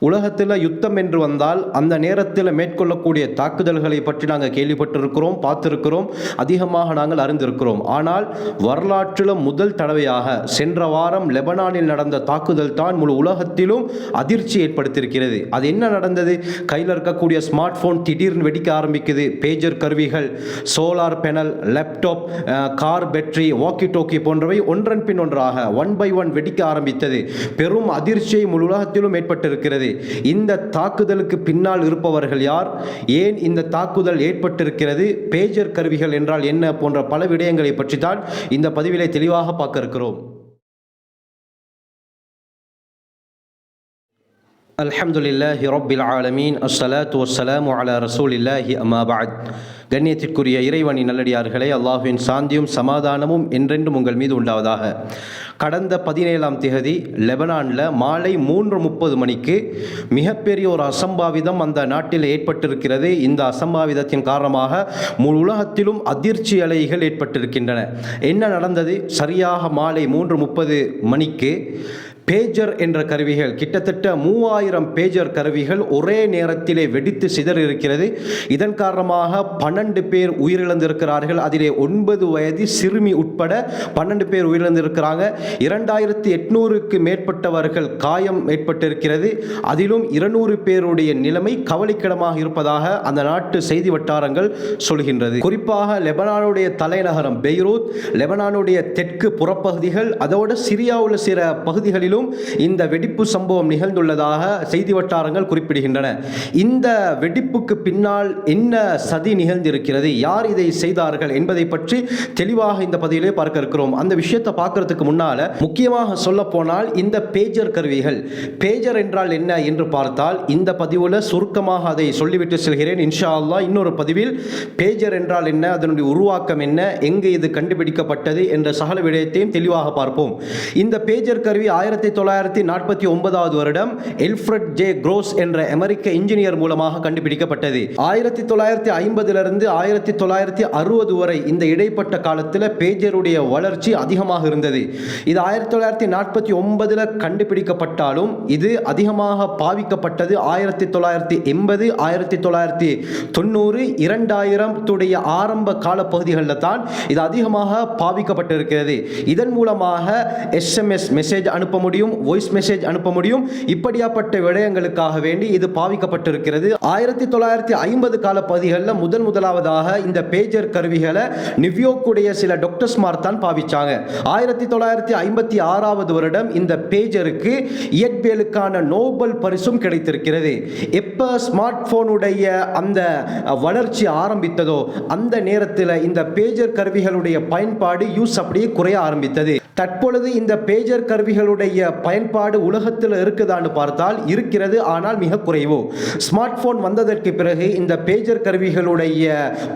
உலகத்தில் யுத்தம் என்று வந்தால் அந்த நேரத்தில் மேற்கொள்ளக்கூடிய தாக்குதல்களை பற்றி நாங்கள் கேள்விப்பட்டிருக்கிறோம், பார்த்திருக்கிறோம், அதிகமாக நாங்கள் அறிந்திருக்கிறோம். ஆனால் வரலாற்றில் முதல் தடவையாக சென்ற வாரம் லெபனானில் நடந்த தாக்குதல் தான் முழு உலகத்திலும் அதிர்ச்சி ஏற்படுத்தியிருக்கிறது. அது என்ன நடந்தது? கையில் இருக்கக்கூடிய ஸ்மார்ட் போன் திடீர்னு வெடிக்க ஆரம்பிக்குது. பேஜர் கருவிகள், solar panel, laptop, car battery, walkie talkie போன்றவை ஒன்றன் பின் ஒன்றாக ஒன் பை ஒன் வெடிக்க ஆரம்பித்தது. பெரும் அதிர்ச்சியை முழு உலகத்திலும் ஏற்பட்டிருக்கிறது. இந்த தாக்குதலுக்கு பின்னால் இருப்பவர்கள் யார்? ஏன் இந்த தாக்குதல் ஏற்பட்டிருக்கிறது? பேஜர் கருவிகள் என்றால் என்ன? போன்ற பல விடயங்களை பற்றி தான் இந்த பதிவிலே தெளிவாக பார்க்க இருக்கிறோம். அல்ஹம்துலில்லாஹி ரப்பில் ஆலமீன், அஸ்ஸலாத்து வஸ்ஸலாமு அலா ரசூலில்லாஹி அம்மா பஅத். கண்ணியத்திற்குரிய இறைவனின் நல்லடியார்களே, அல்லாஹ்வின் சாந்தியும் சமாதானமும் என்றென்றும் உங்கள் மீது உண்டாவதாக. கடந்த 17ஆம் தேதி லெபனானில் மாலை 3:30 மணிக்கு மிகப்பெரிய ஒரு அசம்பாவிதம் அந்த நாட்டில் ஏற்பட்டிருக்கிறது. இந்த அசம்பாவிதத்தின் காரணமாக முழு உலகத்திலும் அதிர்ச்சி அலைகள் ஏற்பட்டிருக்கின்றன. என்ன நடந்தது? சரியாக மாலை 3:30 மணிக்கு பேஜர் என்ற கருவிகள், கிட்டத்தட்ட 3000 பேஜர் கருவிகள் ஒரே நேரத்திலே வெடித்து சிதறி இருக்கிறது. இதன் காரணமாக 12 பேர் உயிரிழந்திருக்கிறார்கள். அதிலே 9 வயது சிறுமி உட்பட 12 பேர் உயிரிழந்திருக்கிறாங்க. 2800க்கு மேற்பட்டவர்கள் காயம் ஏற்பட்டிருக்கிறது. அதிலும் 200 பேருடைய நிலைமை கவலைக்கிடமாக இருப்பதாக அந்த நாட்டு செய்தி வட்டாரங்கள் சொல்கின்றது. குறிப்பாக லெபனானுடைய தலைநகரம் பெய்ரூத், லெபனானுடைய தெற்கு புறப்பகுதிகள், அதோடு சிரியாவுள்ள சில பகுதிகளிலும் இந்த வெடிப்பு சம்பவம் நிகழ்ந்துள்ளதாக செய்தி வட்டாரங்கள் குறிப்பிடுகின்றன. இந்த வெடிப்புக்கு பின்னால் என்ன சதி நிகழ்ந்திருக்கிறது, யார் இதை செய்தார்கள் என்பதை பற்றி தெளிவாக இந்த பதிவிலே பார்க்க இருக்கிறோம். அந்த விஷயத்தை பார்க்கறதுக்கு முன்னால முக்கியமாக சொல்ல போனால் இந்த பேஜர் கருவிகள், பேஜர் என்றால் என்ன என்று பார்த்தால் இந்த பதிவுல சுருக்கமாக அதை சொல்லிவிட்டு செல்கிறேன். இன்ஷா அல்லாஹ் இன்னொரு பதிவில் பேஜர் என்றால் என்ன, அதனுடைய உருவாக்கம் என்ன, எங்கு இது கண்டுபிடிக்கப்பட்டது என்ற சகல விடயத்தையும் தெளிவாக பார்ப்போம். இந்த பேஜர் கருவி 1949 வருடம் எல்ஃப்ரட் ஜே க்ரோஸ் என்ற அமெரிக்க இன்ஜினியர் மூலமாக கண்டுபிடிக்கப்பட்டது. 1950 1960 வரை இந்த இடைப்பட்ட காலத்தில் பேஜருடைய வளர்ச்சி அதிகமாக இருந்தது. இது 1949 கண்டுபிடிக்கப்பட்டாலும் இது அதிகமாக பாவிக்கப்பட்டது 1980 1990 2000 ஆரம்ப கால பகுதிகளில் தான் இது அதிகமாக பாவிக்கப்பட்டிருக்கிறது. இதன் மூலமாக SMS மெசேஜ் அனுப்ப முடியும், வாய்ஸ் மெசேஜ் அனுப்ப முடியும். இப்படியாப்பட்ட விடயங்களுக்காக வேண்டி இது பாவிக்கப்பட்டிருக்கிறது. 1950 கால பகுதிகளில் முதலாவதாக இந்த பேஜர் கருவிகளை நியூயார்க்குடைய சில டாக்டர்ஸ்மார் தான் பாவிச்சாங்க. 1956 வருடம் இந்த பேஜருக்கு இயற்பியலுக்கான நோபல் பரிசும் கிடைத்திருக்கிறது. எப்ப ஸ்மார்ட் போனுடைய அந்த வளர்ச்சி ஆரம்பித்ததோ அந்த நேரத்தில் இந்த பேஜர் கருவிகளுடைய பயன்பாடு யூஸ் அப்படியே குறைய ஆரம்பித்தது. தற்பொழுது இந்த பேஜர் கருவிகளுடைய பயன்பாடு உலகத்தில் இருக்குதான்னு பார்த்தால் இருக்கிறது, ஆனால் மிக குறைவு. ஸ்மார்ட் போன் வந்ததற்கு பிறகு இந்த பேஜர் கருவிகளுடைய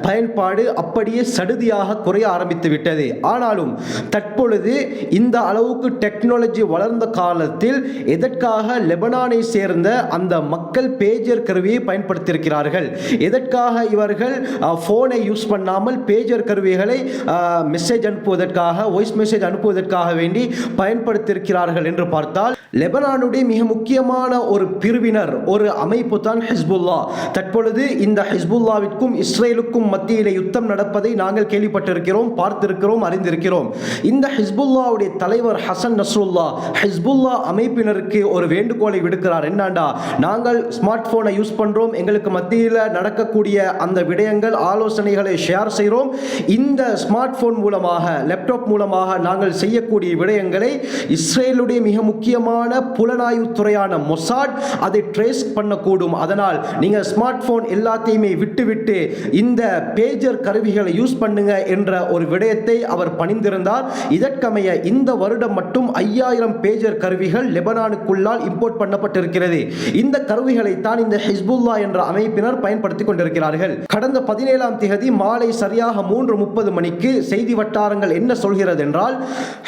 பயன்பாடு அப்படியே சடுதியாக குறைய ஆரம்பித்து விட்டது. ஆனாலும் தற்பொழுது இந்த அளவுக்கு டெக்னாலஜி வளர்ந்த காலத்தில் எதற்காக லெபனானை சேர்ந்த அந்த மக்கள் பேஜர் கருவியை பயன்படுத்தியிருக்கிறார்கள்? எதற்காக இவர்கள் போனை யூஸ் பண்ணாமல் பேஜர் கருவிகளை மெசேஜ் அனுப்புவதற்காக, வாய்ஸ் மெசேஜ் அனுப்புவதற்காக வேண்டி பயன்படுத்தியிருக்கிறார்கள் என்று பார்த்தால், லெபனானுடைய மிக முக்கியமான ஒரு பிரிவினர், ஒரு அமைப்பு தான் ஹிஸ்புல்லா. தற்பொழுது இந்த ஹிஸ்புல்லாவிற்கும் இஸ்ரேலுக்கும் மத்தியிலே யுத்தம் நடப்பதை நாங்கள் கேள்விப்பட்டிருக்கிறோம், பார்த்திருக்கிறோம், அறிந்திருக்கிறோம். இந்த ஹிஸ்புல்லாவுடைய தலைவர் ஹசன் நஸ்ருல்லா ஹிஸ்புல்லா அமைப்பினருக்கு ஒரு வேண்டுகோளை விடுக்கிறார். என்னண்டா, நாங்கள் ஸ்மார்ட் போனை யூஸ் பண்றோம், எங்களுக்கு மத்தியில் நடக்கக்கூடிய அந்த விடயங்கள், ஆலோசனைகளை ஷேர் செய்கிறோம். இந்த ஸ்மார்ட் போன் மூலமாக, லேப்டாப் மூலமாக நாங்கள் செய்யக்கூடிய விடயங்களை இஸ்ரேலுடைய மிக முக்கியமான புலனாய்வு துறையான மொசாட் அதை ட்ரேஸ் பண்ணக்கூடும். அதனால் நீங்க ஸ்மார்ட் போன் எல்லாத்தையுமே விட்டுவிட்டு இந்த பேஜர் கருவிகளை யூஸ் பண்ணுங்க என்ற ஒரு விடயத்தை அவர் பணிந்திருந்தார். இதற்கமைய இந்த வருடம் மட்டும் 5000 பேஜர் கருவிகள் லெபனானுக்குள்ளால் இம்போர்ட் பண்ணப்பட்டிருக்கிறது. இந்த கருவிகளை தான் இந்த ஹிஸ்புல்லா என்ற அமைப்பினர் பயன்படுத்திக் கொண்டிருக்கிறார்கள். கடந்த 17ஆம் தேதி மாலை சரியாக 3:30 மணிக்கு செய்தி வட்டாரங்கள் என்ன சொல்கிறது என்றால்,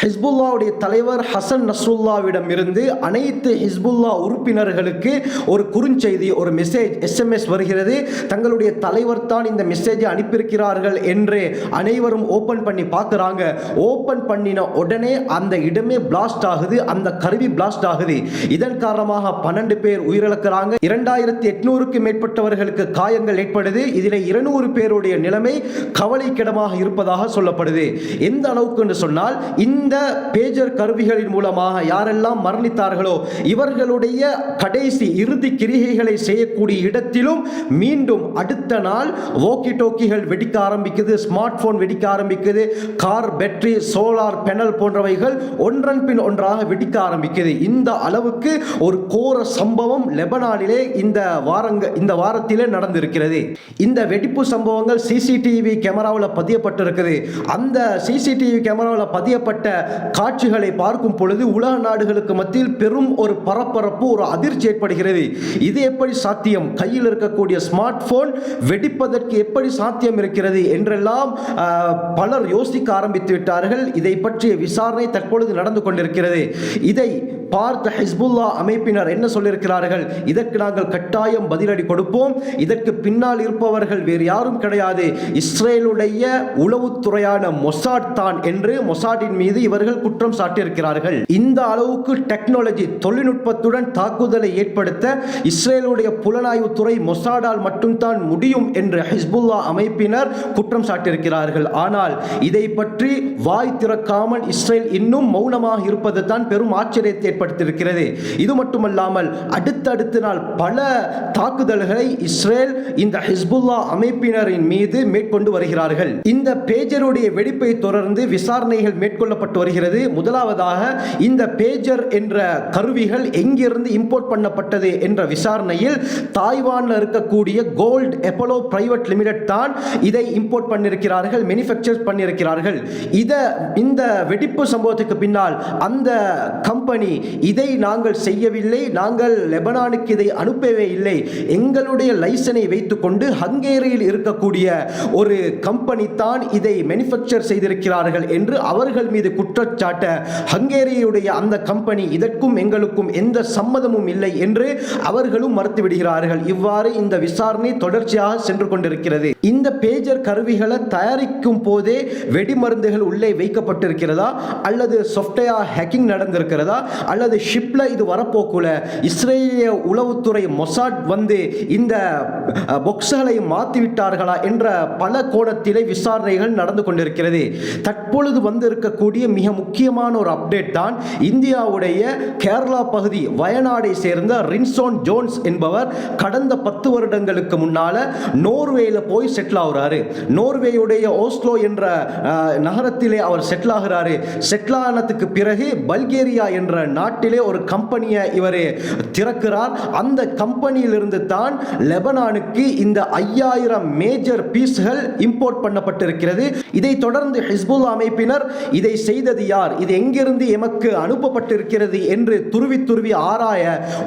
ஹிஸ்புல்லாவுடைய தலைவர் ஹசன் நஸ்ருல்லாவிடம் இருந்து அனைத்து ஹிஸ்புல்லா உறுப்பினர்களுக்கு ஒரு குறுஞ்செய்தி, ஒரு மெசேஜ், SMS வருகிறது. தங்களுடைய தலைவர் தான் இந்த மெசேஜை அனுப்பியிருக்கிறார்கள் என்று அனைவரும் ஓபன் பண்ணி பார்க்குறாங்க. ஓபன் பண்ணின உடனே அந்த இடமே பிளாஸ்ட் ஆகுது, அந்த கருவி பிளாஸ்ட் ஆகுது. இதன் காரணமாக 12 பேர் உயிரிழக்கிறாங்க. 2800க்கு மேற்பட்டவர்களுக்கு காயங்கள் ஏற்படுது. இதில் 200 பேருடைய நிலைமை கவலைக்கிடமாக இருப்பதாக சொல்லப்படுது. எந்த அளவுக்கு என்று சொன்னால், இந்த பேஜர் கருவிகளின் மூலமாக யாரெல்லாம் மரணித்தார்களோ இவர்களுடைய கடைசி இறுதி கிரிகைகளை செய்யக்கூடிய இடத்திலும் மீண்டும் அடுத்த நாள் வாக்கி டோக்கிகள் வெடிக்க ஆரம்பிக்குது, ஸ்மார்ட் போன் வெடிக்க ஆரம்பிக்குது, கார் பேட்டரி, சோலார் பேனல் போன்றவைகள் ஒன்றன் பின் ஒன்றாக வெடிக்க ஆரம்பிக்குது. இந்த அளவுக்கு ஒரு கோர சம்பவம் லெபனானிலே இந்த வாரத்திலே நடந்திருக்கிறது. இந்த வெடிப்பு சம்பவங்கள் CCTV கேமராவில் பதியப்பட்டிருக்குது. அந்த CCTV கேமராவில் பதியப்பட்ட காட்சிகளை பார்க்கும் பொழுது உலக நாடுகளுக்கு மத்தியில் பெரும் ஒரு பரபரப்பு, ஒரு அதிர்ச்சி ஏற்படுகிறது. இது எப்படி சாத்தியம்? கையில் இருக்கக்கூடிய ஸ்மார்ட் போன் வெடிப்பதற்கு எப்படி சாத்தியம் இருக்கிறது என்றெல்லாம் பலர் யோசிக்க ஆரம்பித்து விட்டார்கள். இதை பற்றிய விசாரணை தற்பொழுது நடந்து கொண்டிருக்கிறது. இதை பார்த்த ஹிஸ்புல்லா அமைப்பினர் என்ன சொல்லியிருக்கிறார்கள்? இதற்கு நாங்கள் கட்டாயம் பதிலடி கொடுப்போம். இதற்கு பின்னால் இருப்பவர்கள் வேறு யாரும் கிடையாது, இஸ்ரேலுடைய உளவுத்துறையான மொசாட் தான் என்று மொசாட்டின் மீது இவர்கள் குற்றம் சாட்டியிருக்கிறார்கள். இந்த அளவுக்கு டெக்னாலஜி, தொழில்நுட்பத்துடன் தாக்குதலை ஏற்படுத்த இஸ்ரேலுடைய புலனாய்வு துறை மொசாடால் மட்டும்தான் முடியும் என்று ஹிஸ்புல்லா அமைப்பினர் குற்றம் சாட்டியிருக்கிறார்கள். ஆனால் இதை பற்றி வாய் திறக்காமல் இஸ்ரேல் இன்னும் மௌனமாக இருப்பது தான் பெரும் ஆச்சரியத்தை ஏற்படுத்தியிருக்கிறது. இது மட்டுமல்லாமல் அடுத்தடுத்த நாள் பல தாக்குதல்களை இஸ்ரேல் இந்த ஹிஸ்புல்லா அமைப்பினரின் மீது மேற்கொண்டு வருகிறார்கள். இந்த பேஜருடைய வெடிப்பை தொடர்ந்து விசாரணைகள் மேற்கொள்ளப்பட்டு வருகிறது. முதலாவதாக இந்த பேஜர் என்ற கருவிகள் எங்கிருந்து இம்போர்ட் பண்ணப்பட்டது என்ற விசாரணையில் தாய்வானில் இருக்கக்கூடிய கோல்ட் எப்போலோ பிரைவேட் லிமிடெட் தான் இதை இம்போர்ட் பண்ணியிருக்கிறார்கள், மேனுஃபேக்சர் பண்ணியிருக்கிறார்கள். இந்த வெடிப்பு சம்பவத்துக்கு பின்னால் அந்த கம்பெனி இதை நாங்கள் செய்யவில்லை, நாங்கள் லெபனானுக்கு இதை அனுப்பவே இல்லை, எங்களுடைய லைசனை வைத்துக்கொண்டு ஹங்கேரியில் இருக்கக்கூடிய ஒரு கம்பெனி தான் இதை மேனுஃபேக்சர் செய்திருக்கிறார்கள் என்று அவர்கள் மீது குற்றச்சாட்ட ஹங்கேரியுடைய அந்த கம்பெனி இதற்கும் எங்களுக்கும் எந்த சம்மதமும் இல்லை என்று அவர்களும் மறுத்துவிடுகிறார்கள். இவ்வாறு இந்த விசாரணை தொடர்ச்சியாக சென்று கொண்டிருக்கிறது. இந்த பேஜர் கருவிகளை தயாரிக்கும் போதே வெடிமருந்துகள் உள்ளே வைக்கப்பட்டிருக்கிறதா, அல்லது சாஃப்ட்வேர் ஹேக்கிங் நடந்திருக்கிறதா, அல்லது ஷிப்ல இது வரப்போக்குள்ள இஸ்ரேலிய உளவுத்துறை மொசாட் வந்து இந்த பாக்ஸ்களை மாற்றிவிட்டார்களா என்ற பல கோணத்திலே விசாரணைகள் நடந்து கொண்டிருக்கிறது. தற்பொழுது வந்திருக்கக்கூடிய மிக முக்கியமான ஒரு அப்டேட் தான் இந்தியாவுடைய கேரளா பகுதி வயநாடை சேர்ந்த ரின்சோன் ஜோன்ஸ் என்பவர் கடந்த 10 வருடங்களுக்கு முன்னால நோர்வேல போய் செட்டில் ஆகுறாரு. நோர்வேயுடைய ஓஸ்லோ என்ற நகரத்திலே அவர் செட்டில் ஆகிறாரு. செட்டில் ஆனதுக்கு பிறகு பல்கேரியா என்ற நாட்டிலே ஒரு கம்பெனியை இவர் திறக்கிறார். அந்த கம்பெனியிலிருந்து தான் லெபனானுக்கு இந்த 5000 மேஜர் பீஸ்கள் இம்போர்ட் பண்ணப்பட்டிருக்கிறது. இதை தொடர்ந்து ஹிஸ்புல்லா அமைப்பினர் இதை செய்தது யார், இது எங்கிருந்து எமக்கு அனுப்பப்பட்டிருக்கிறது என்று துருவி ஆராய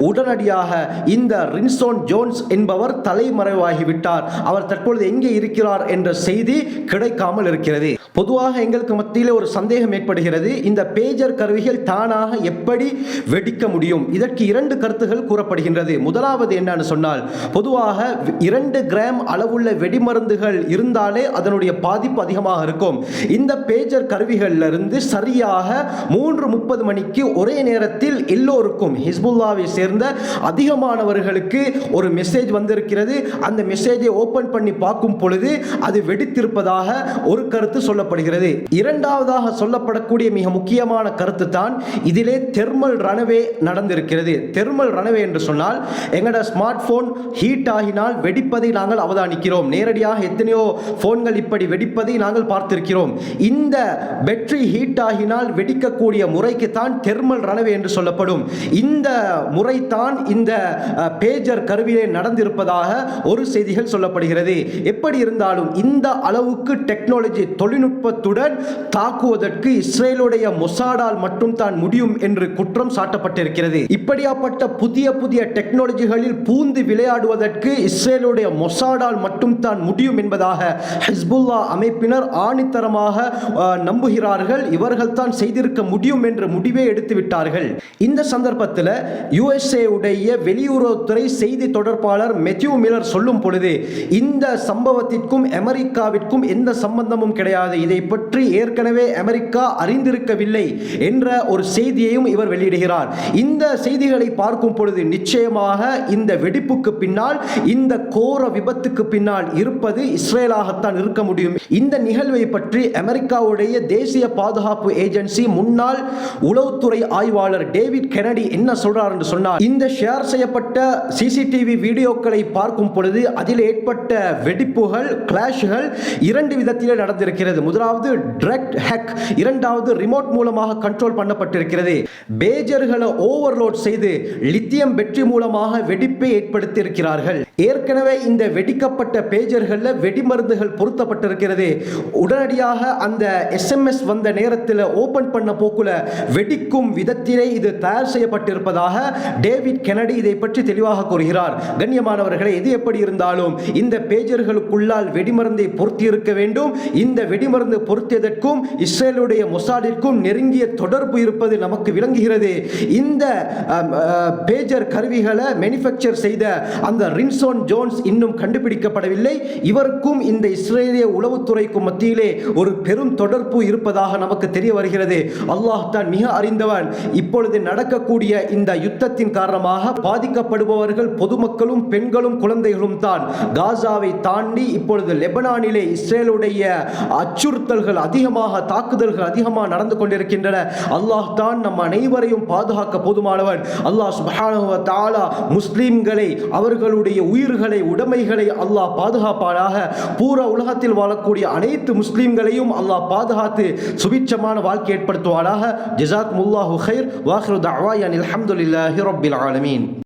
உடனடியாக இந்த ரின்சோன் ஜோன்ஸ் என்பவர் தலைமறைவாகிவிட்டார். அவர் தற்பொழுது எங்கே இருக்கிறார் என்ற செய்தி கிடைக்காமல் இருக்கிறது. பொதுவாக எங்களுக்கு மத்தியில் ஒரு சந்தேகம் ஏற்படுகிறது, இந்த பேஜர் கருவிகள் தானாக எப்படி வெடிக்க முடியும்? இதற்கு 2 கருத்துகள் கூறப்படுகின்றது. முதலாவது என்னன்னு சொன்னால், பொதுவாக 2 கிராம் அளவுள்ள வெடிமருந்துகள் இருந்தாலே அதனுடைய பாதிப்பு அதிகமாக இருக்கும். இந்த பேஜர் கருவிகளிலிருந்து சரியாக 3:30 மணிக்கு ஒரே நேரத்தில் எல்லோருக்கும், ஹிஸ்புல்லாவை சேர்ந்த அதிகமானவர்களுக்கு ஒரு மெசேஜ் வந்திருக்கிறது. அந்த மெசேஜை ஓபன் பண்ணி பார்க்கும் பொழுது அது வெடித்திருப்பதாக ஒரு கருத்து சொல்லப்படுகிறது. இரண்டாவதாக சொல்லப்படக்கூடிய மிக முக்கியமான கருத்து தான் இதிலே தெர்மல் ரனவே நடந்திருக்கிறது. தெர்மல் ரனவே என்று சொன்னால், எங்களோட ஸ்மார்ட் போன் ஹீட் ஆகினால் வெடிப்பதை நாங்கள் அவதானிக்கிறோம். நேரடியாக எத்தனையோ போன்கள் இப்படி வெடிப்பதை நாங்கள் பார்த்திருக்கிறோம். இந்த பேட்டரி ஹீட் ஆகினால் வெடிக்கக்கூடிய முறைக்கு தான் தெர்மல் ரனவே என்று சொல்லப்படும். இந்த முறை தான் இந்த பேஜர் கருவியிலே நடந்திருப்பதாக ஒரு செய்திகள் சொல்லப்படுகிறது. எப்படி இருந்தாலும் இந்த அளவுக்கு டெக்னாலஜி, தொழில்நுட்பத்துடன் தாக்குவதற்கு இஸ்ரேலுடைய மொசாடால் மட்டும் தான் முடியும் என்று குற்றம் சாட்டப்பட்டிருக்கிறது. இப்படியாப்பட்ட புதிய புதிய டெக்னாலஜிகளில் பூந்து விளையாடுவதற்கு இஸ்ரேலுடைய மொசாடால் மட்டும் தான் முடியும் என்பதாக ஹிஸ்புல்லா அமைப்பினர் ஆணித்தரமாக நம்புகிறார்கள். இவர்கள் தான் செய்திருக்க முடியும் என்ற முடிவே எடுத்து விட்டார்கள். இந்த சந்தர்ப்பத்தில் USA உடைய வெளியுறவுத்துறை செய்தி தொடர்பாளர் மெத்யூ மில்லர் சொல்லும் பொழுது இந்த சம்பவத்திற்கும் அமெரிக்காவிற்கும் எந்த சம்பந்தமும் கிடையாது, இதை பற்றி ஏற்கனவே அமெரிக்கா அறிந்திருக்கவில்லை என்ற ஒரு செய்தியையும் இவர் வெளியிடுகிறார். இந்த செய்திகளை பார்க்கும் பொழுது நிச்சயமாக இந்த வெடிப்புக்கு பின்னால், இந்த கோர விபத்துக்கு பின்னால் இருப்பது இஸ்ரேலாகத்தான் இருக்க முடியும். இந்த நிகழ்வை பற்றி அமெரிக்காவுடைய தேசிய பாதுகாப்பு ஏஜென்சி முன்னாள் உளவுத்துறை ஆய்வாளர் டேவிட் கெனடி என்ன சொல்றார் என்று சொன்னார், இந்த ஷேர் செய்யப்பட்ட சிசிடிவி வீடியோக்களை பார்க்கும் பொழுது அதில் ஏற்பட்ட வெடிப்புகள், கிளாஷ்கள் இரண்டு விதத்திலே நடந்திருக்கிறது. முதலாவது டைரக்ட் ஹேக், இரண்டாவது ரிமோட் மூலமாக கண்ட்ரோல் பண்ணப்பட்டிருக்கிறது. பேஜர்களை ஓவர்லோட் செய்து லித்தியம் பேட்டரி மூலமாக வெடிப்பை ஏற்படுத்தி இருக்கிறார்கள். ஏற்கனவே இந்த வெடிக்கப்பட்ட பேஜர்களில் வெடிமருந்துகள் பொருத்தப்பட்டிருக்கிறது. உடனடியாக அந்த SMS வந்த நேரத்தில் ஓபன் பண்ண போக்குல வெடிக்கும் விதத்திலே இது தயார் செய்யப்பட்டிருப்பதாக டேவிட் கெனடி இதை பற்றி தெளிவாக கூறுகிறார். கண்ணியமானவர்களே, எது எப்படி இருந்தாலும் இந்த பேஜர்களுக்குள்ளால் வெடிமருந்தை பொருத்தி இருக்க வேண்டும். இந்த வெடிமருந்து பொருத்தியதற்கும் இஸ்ரேலுடைய மொசாடிற்கும் நெருங்கிய தொடர்பு இருப்பது நமக்கு விளங்குகிறது. இந்த பேஜர் கருவிகளை மேனுஃபேக்சர் செய்த அந்த ரின்சோன் ஜோன்ஸ் இன்னும் கண்டுபிடிக்கப்படவில்லை. இவருக்கும் இந்த இஸ்ரேலிய உளவுத்துறைக்கும் மத்தியிலே ஒரு பெரும் தொடர்பு இருப்பதாக நமக்கு தெரிய வருகிறது. அல்லாஹ் தான் மிக அறிந்தவன். இப்பொழுது நடக்கக்கூடிய இந்த யுத்தத்தின் காரணமாக பாதிக்கப்படுபவர்கள் பொதுமக்களும் பெண்களும் குழந்தைகளும் தான். காசாவை தாண்டி இப்பொழுது லெபனானிலே இஸ்ரேலுடைய அச்சுறுத்தல்கள் அதிகமாக, தாக்குதல்கள் அதிகமாக நடந்து கொண்டிருக்கின்றன. அல்லாஹ் தான் நம் அனைவரையும் பாதுகாக்க போதுமானவன். அல்லாஹ் சுப்ஹானஹு வ தஆலா முஸ்லிம்களை, அவர்களுடைய உயிர்களை, உடைமைகளை அல்லாஹ் பாதுகாப்பானாக. பூரா உலகத்தில் வாழக்கூடிய அனைத்து முஸ்லிம்களையும் அல்லாஹ் பாதுகாத்து சுபிட்சமான வாழ்க்கை ஏற்படுத்துவானாக. ஜஸாக்குமுல்லாஹு கைர். வாஹிரு தஅவானா அல்ஹம்துலில்லாஹி ரப்பில் ஆலமீன்.